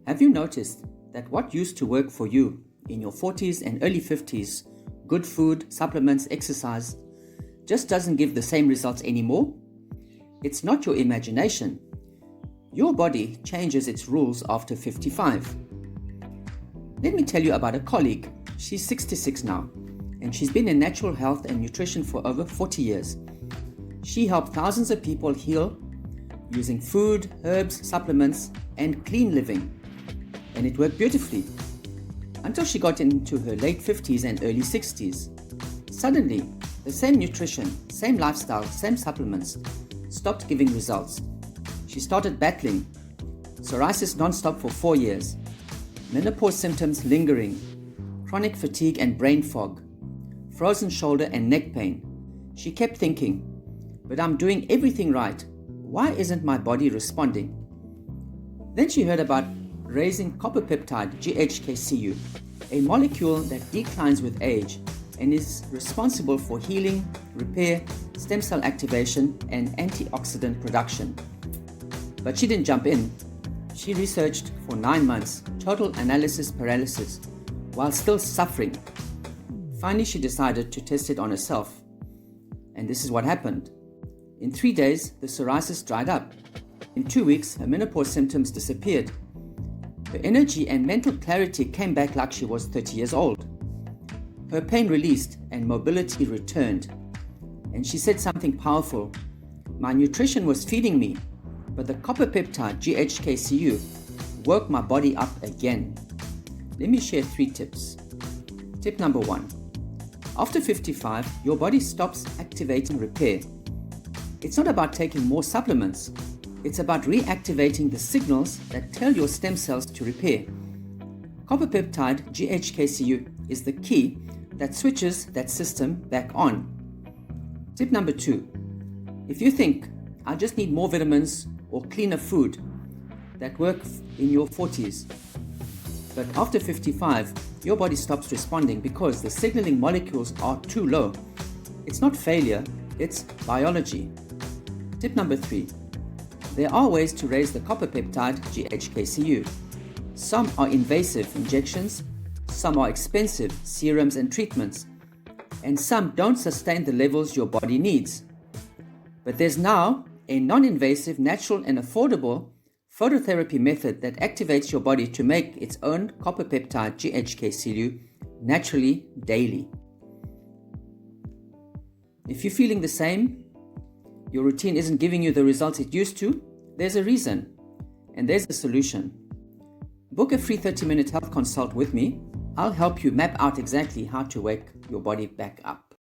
Have you noticed that what used to work for you in your 40s and early 50s, good food, supplements, exercise, just doesn't give the same results anymore? It's not your imagination. Your body changes its rules after 55. Let me tell you about a colleague. She's 66 now, and she's been in natural health and nutrition for over 40 years. She helped thousands of people heal using food, herbs, supplements, and clean living. And it worked beautifully until she got into her late 50s and early 60s. Suddenly, the same nutrition, same lifestyle, same supplements stopped giving results. She started battling psoriasis non-stop for 4 years, menopause symptoms lingering, chronic fatigue and brain fog, frozen shoulder and neck pain. She kept thinking, but I'm doing everything right. Why isn't my body responding? Then she heard about raising copper peptide GHK-Cu, a molecule that declines with age and is responsible for healing, repair, stem cell activation, and antioxidant production. But she didn't jump in. She researched for 9 months, total analysis paralysis, while still suffering. Finally, she decided to test it on herself. And this is what happened. In 3 days, the psoriasis dried up. In 2 weeks, her menopause symptoms disappeared. Her energy and mental clarity came back like she was 30 years old. Her pain released and mobility returned. And she said something powerful. My nutrition was feeding me, but the copper peptide GHK-Cu woke my body up again. Let me share 3 tips. Tip number 1. After 55, your body stops activating repair. It's not about taking more supplements. It's about reactivating the signals that tell your stem cells to repair. Copper peptide GHK-Cu is the key that switches that system back on. Tip number 2. If you think, I just need more vitamins or cleaner food that work in your 40s, but after 55, your body stops responding because the signaling molecules are too low. It's not failure, it's biology. Tip number 3. There are ways to raise the copper peptide GHK-Cu. Some are invasive injections, some are expensive serums and treatments, and some don't sustain the levels your body needs. But there's now a non-invasive, natural and affordable phototherapy method that activates your body to make its own copper peptide GHK-Cu naturally daily. If you're feeling the same, your routine isn't giving you the results it used to, there's a reason, and there's a solution. Book a free 30-minute health consult with me. I'll help you map out exactly how to wake your body back up.